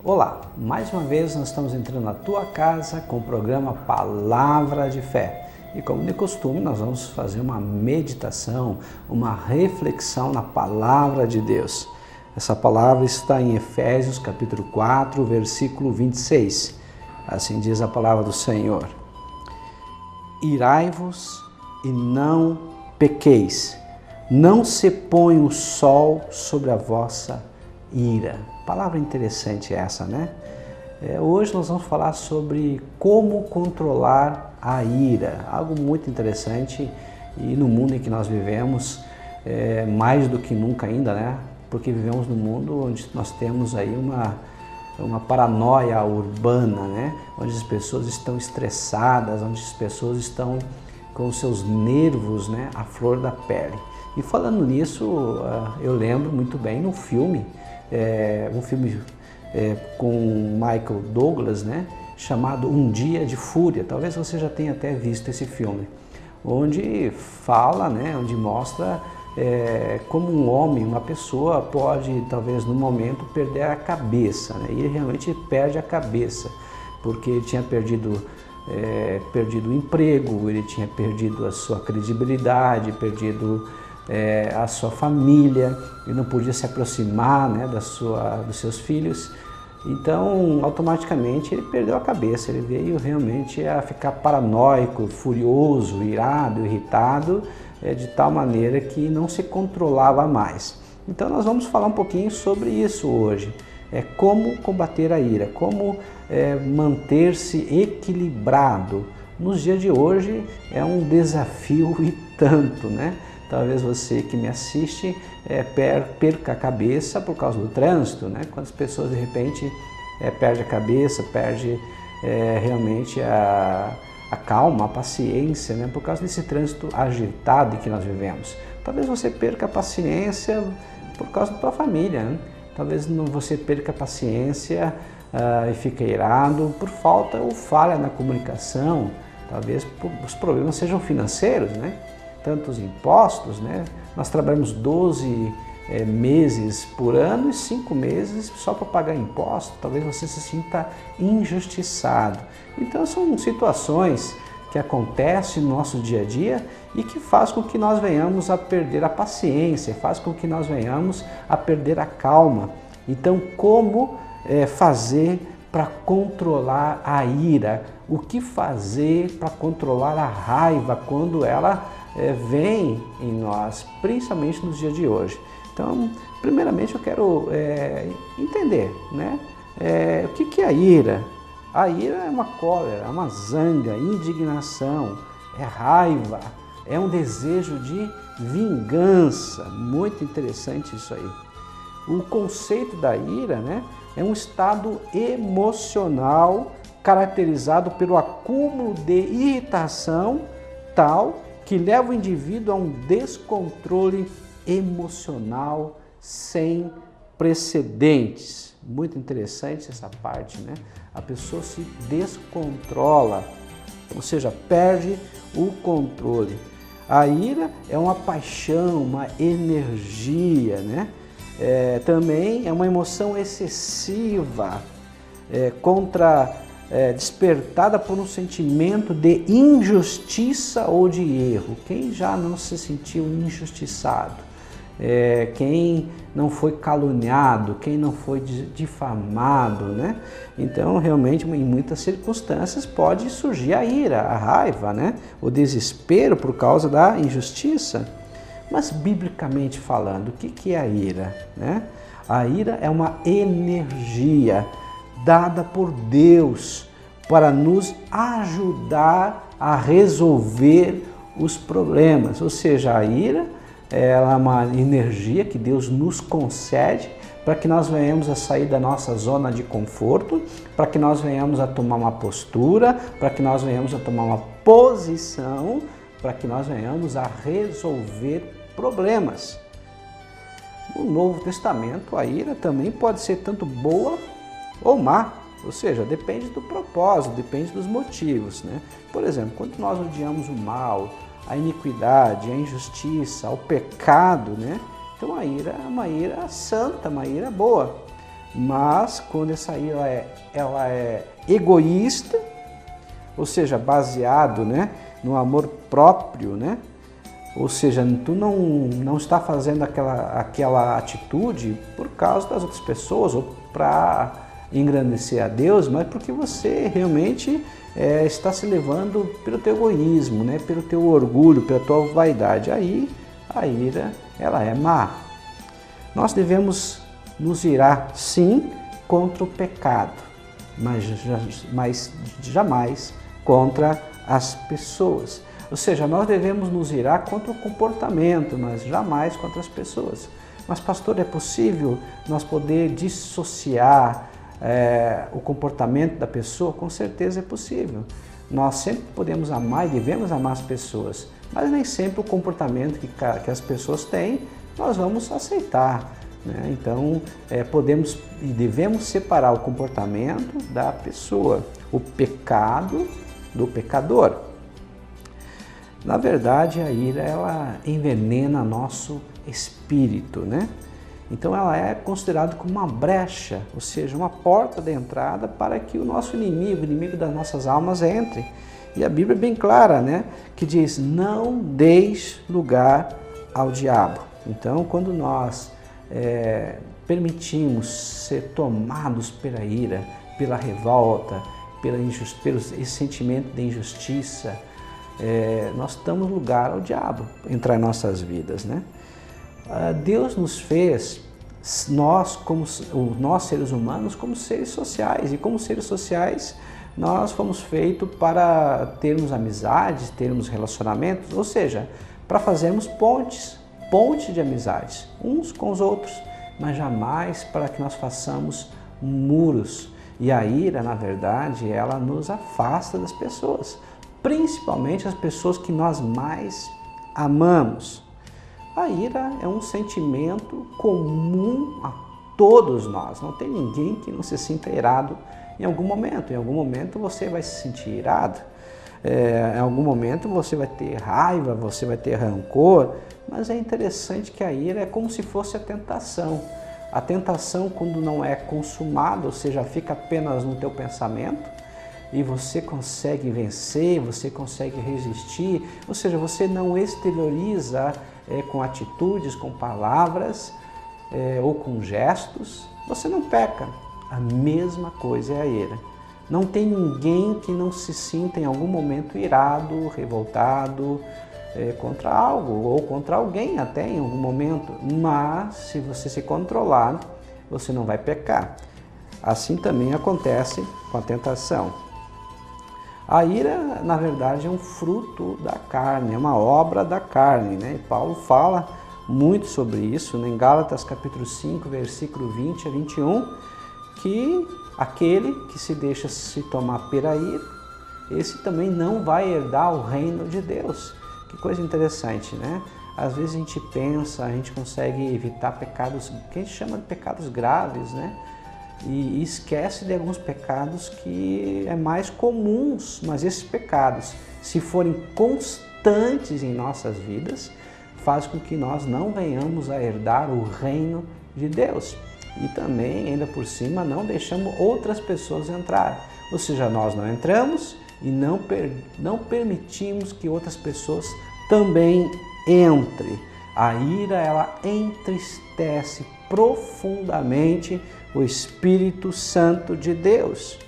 Olá, mais uma vez nós estamos entrando na tua casa com o programa Palavra de Fé. E como de costume, nós vamos fazer uma meditação, uma reflexão na Palavra de Deus. Essa palavra está em Efésios capítulo 4, versículo 26. Assim diz a palavra do Senhor. Irai-vos e não pequeis, não se põe o sol sobre a vossa ira. Palavra interessante essa, né? Hoje nós vamos falar sobre como controlar a ira, algo muito interessante e no mundo em que nós vivemos, mais do que nunca ainda, né? Porque vivemos num mundo onde nós temos aí uma paranoia urbana, né? Onde as pessoas estão estressadas, onde as pessoas estão com os seus nervos, né, à flor da pele. E falando nisso, eu lembro muito bem no filme, um filme com Michael Douglas, né, chamado Um Dia de Fúria. Talvez você já tenha até visto esse filme, onde fala, né, onde mostra como um homem, uma pessoa pode, talvez no momento, perder a cabeça, né? E ele realmente perde a cabeça, porque ele tinha perdido o emprego, ele tinha perdido a sua credibilidade, perdido a sua família, ele não podia se aproximar, né, dos seus filhos. Então, automaticamente, ele perdeu a cabeça, ele veio realmente a ficar paranoico, furioso, irado, irritado, de tal maneira que não se controlava mais. Então, nós vamos falar um pouquinho sobre isso hoje. Como combater a ira, como manter-se equilibrado. Nos dias de hoje é um desafio e tanto, né? Talvez você que me assiste perca a cabeça por causa do trânsito, né? Quando as pessoas de repente perdem a cabeça, perdem realmente a calma, a paciência, né? Por causa desse trânsito agitado que nós vivemos. Talvez você perca a paciência por causa da tua família, né? Talvez você perca a paciência e fique irado por falta ou falha na comunicação. Talvez os problemas sejam financeiros, né? Tantos impostos, né? Nós trabalhamos 12 meses por ano e 5 meses só para pagar imposto. Talvez você se sinta injustiçado. Então são situações que acontecem no nosso dia a dia e que faz com que nós venhamos a perder a paciência, faz com que nós venhamos a perder a calma. Então, como fazer para controlar a ira? O que fazer para controlar a raiva quando ela vem em nós, principalmente nos dias de hoje? Então, primeiramente eu quero entender, né? O que é a ira? A ira é uma cólera, é uma zanga, indignação, é raiva, é um desejo de vingança. Muito interessante isso aí. O conceito da ira, né, é um estado emocional caracterizado pelo acúmulo de irritação tal que leva o indivíduo a um descontrole emocional sem precedentes. Muito interessante essa parte, né? A pessoa se descontrola, ou seja, perde o controle. A ira é uma paixão, uma energia, né? Também é uma emoção excessiva, despertada por um sentimento de injustiça ou de erro. Quem já não se sentiu injustiçado? Quem não foi caluniado, quem não foi difamado, né? Então, realmente, em muitas circunstâncias pode surgir a ira, a raiva, né? O desespero por causa da injustiça. Mas, biblicamente falando, o que é a ira, né? A ira é uma energia dada por Deus para nos ajudar a resolver os problemas. Ou seja, a ira ela é uma energia que Deus nos concede para que nós venhamos a sair da nossa zona de conforto, para que nós venhamos a tomar uma postura, para que nós venhamos a tomar uma posição, para que nós venhamos a resolver problemas. No Novo Testamento, a ira também pode ser tanto boa ou má, ou seja, depende do propósito, depende dos motivos, né? Por exemplo, quando nós odiamos o mal, a iniquidade, a injustiça, o pecado, né? Então a ira é uma ira santa, uma ira boa. Mas quando essa ira ela é egoísta, ou seja, baseado, né, no amor próprio, né? Ou seja, tu não está fazendo aquela atitude por causa das outras pessoas ou para engrandecer a Deus, mas porque você realmente está se levando pelo teu egoísmo, né? Pelo teu orgulho, pela tua vaidade. Aí a ira, ela é má. Nós devemos nos irar, sim, contra o pecado, mas jamais contra as pessoas. Ou seja, nós devemos nos irar contra o comportamento, mas jamais contra as pessoas. Mas, pastor, é possível nós poder dissociar o comportamento da pessoa? Com certeza é possível. Nós sempre podemos amar e devemos amar as pessoas, mas nem sempre o comportamento que as pessoas têm nós vamos aceitar, né? Então, podemos e devemos separar o comportamento da pessoa, o pecado do pecador. Na verdade, a ira, ela envenena nosso espírito, né? Então ela é considerada como uma brecha, ou seja, uma porta de entrada para que o nosso inimigo, o inimigo das nossas almas, entre. E a Bíblia é bem clara, né? Que diz, não deis lugar ao diabo. Então, quando nós permitimos ser tomados pela ira, pela revolta, pelo esse sentimento de injustiça, nós damos lugar ao diabo entrar em nossas vidas, né? Deus nos fez, nós seres humanos, como seres sociais, e como seres sociais nós fomos feitos para termos amizades, termos relacionamentos, ou seja, para fazermos pontes de amizades uns com os outros, mas jamais para que nós façamos muros. E a ira, na verdade, ela nos afasta das pessoas, principalmente as pessoas que nós mais amamos. A ira é um sentimento comum a todos nós. Não tem ninguém que não se sinta irado em algum momento. Em algum momento você vai se sentir irado. Em algum momento você vai ter raiva, você vai ter rancor. Mas é interessante que a ira é como se fosse a tentação. A tentação, quando não é consumada, ou seja, fica apenas no teu pensamento, e você consegue vencer, você consegue resistir, ou seja, você não exterioriza com atitudes, com palavras ou com gestos, você não peca. A mesma coisa é a ira. Não tem ninguém que não se sinta em algum momento irado, revoltado contra algo ou contra alguém até em algum momento, mas se você se controlar, você não vai pecar. Assim também acontece com a tentação. A ira, na verdade, é um fruto da carne, é uma obra da carne, né? E Paulo fala muito sobre isso, né? Em Gálatas capítulo 5, versículo 20 a 21, que aquele que se deixa se tomar pela ira, esse também não vai herdar o reino de Deus. Que coisa interessante, né? Às vezes a gente pensa, a gente consegue evitar pecados, que a gente chama de pecados graves, né? E esquece de alguns pecados que é mais comuns, mas esses pecados, se forem constantes em nossas vidas, faz com que nós não venhamos a herdar o reino de Deus. E também, ainda por cima, não deixamos outras pessoas entrar. Ou seja, nós não entramos e não permitimos que outras pessoas também entrem. A ira, ela entristece profundamente o Espírito Santo de Deus,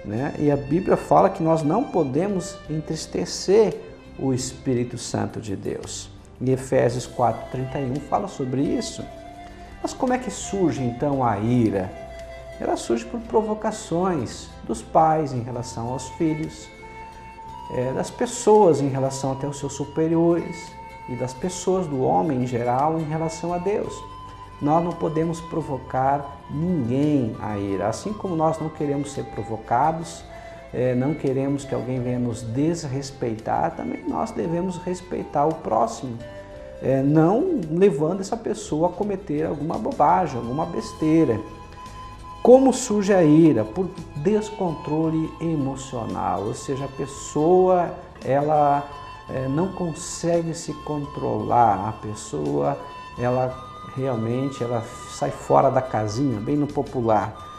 né? E a Bíblia fala que nós não podemos entristecer o Espírito Santo de Deus. E Efésios 4:31 fala sobre isso. Mas como é que surge então a ira? Ela surge por provocações dos pais em relação aos filhos, das pessoas em relação até aos seus superiores e das pessoas, do homem em geral, em relação a Deus. Nós não podemos provocar ninguém a ira, assim como nós não queremos ser provocados, não queremos que alguém venha nos desrespeitar, também nós devemos respeitar o próximo, não levando essa pessoa a cometer alguma bobagem, alguma besteira. Como surge a ira? Por descontrole emocional, ou seja, a pessoa ela não consegue se controlar, a pessoa ela realmente ela sai fora da casinha, bem no popular.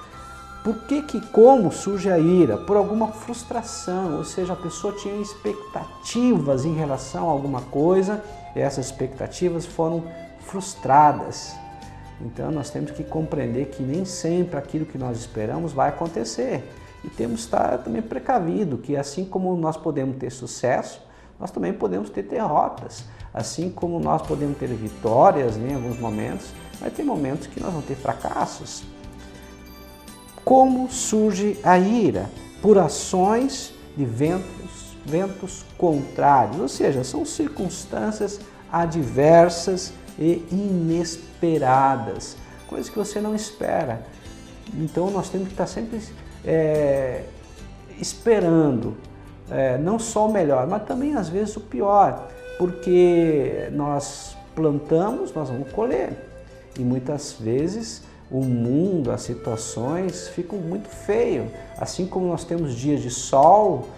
Como surge a ira? Por alguma frustração, ou seja, a pessoa tinha expectativas em relação a alguma coisa e essas expectativas foram frustradas. Então nós temos que compreender que nem sempre aquilo que nós esperamos vai acontecer. E temos que estar também precavido, que assim como nós podemos ter sucesso, nós também podemos ter derrotas. Assim como nós podemos ter vitórias em alguns momentos, vai ter momentos que nós vamos ter fracassos. Como surge a ira? Por ações de ventos contrários, ou seja, são circunstâncias adversas e inesperadas, coisas que você não espera. Então nós temos que estar sempre esperando, não só o melhor, mas também às vezes o pior, porque nós plantamos, nós vamos colher, e muitas vezes o mundo, as situações ficam muito feias. Assim como nós temos dias de sol,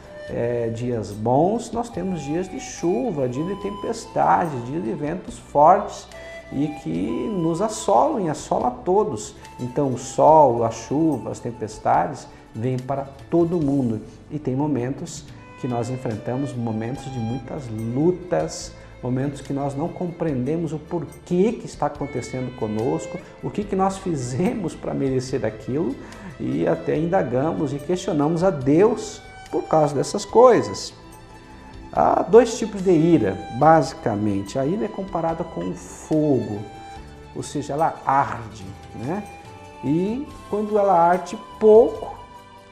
dias bons, nós temos dias de chuva, dias de tempestade, dias de ventos fortes e que nos assolam e assolam a todos. Então o sol, a chuva, as tempestades vêm para todo mundo e tem momentos que nós enfrentamos, momentos de muitas lutas, momentos que nós não compreendemos o porquê que está acontecendo conosco, o que nós fizemos para merecer aquilo e até indagamos e questionamos a Deus por causa dessas coisas. Há dois tipos de ira, basicamente. A ira é comparada com o fogo, ou seja, ela arde, né? E quando ela arde pouco,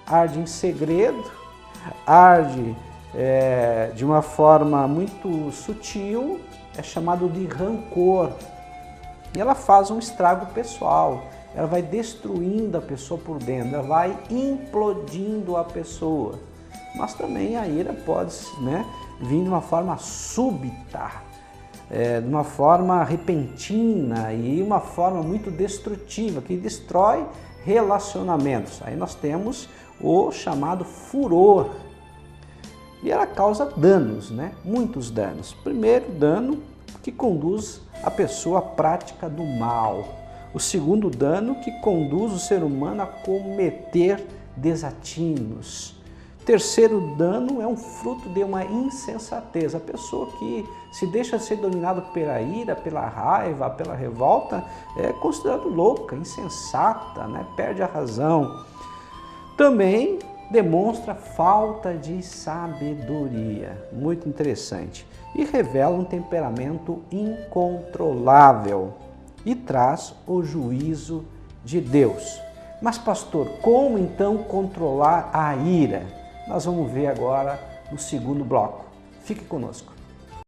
arde em segredo, arde de uma forma muito sutil, é chamado de rancor. E ela faz um estrago pessoal, ela vai destruindo a pessoa por dentro, ela vai implodindo a pessoa. Mas também a ira pode, vir de uma forma súbita, de uma forma repentina e uma forma muito destrutiva, que destrói relacionamentos. Aí nós temos o chamado furor. E ela causa danos, muitos danos. Primeiro dano, que conduz a pessoa à prática do mal. O segundo dano, que conduz o ser humano a cometer desatinos. Terceiro dano é um fruto de uma insensatez. A pessoa que se deixa ser dominada pela ira, pela raiva, pela revolta, é considerada louca, insensata, perde a razão. Também demonstra falta de sabedoria, muito interessante, e revela um temperamento incontrolável e traz o juízo de Deus. Mas pastor, como então controlar a ira? Nós vamos ver agora no segundo bloco. Fique conosco.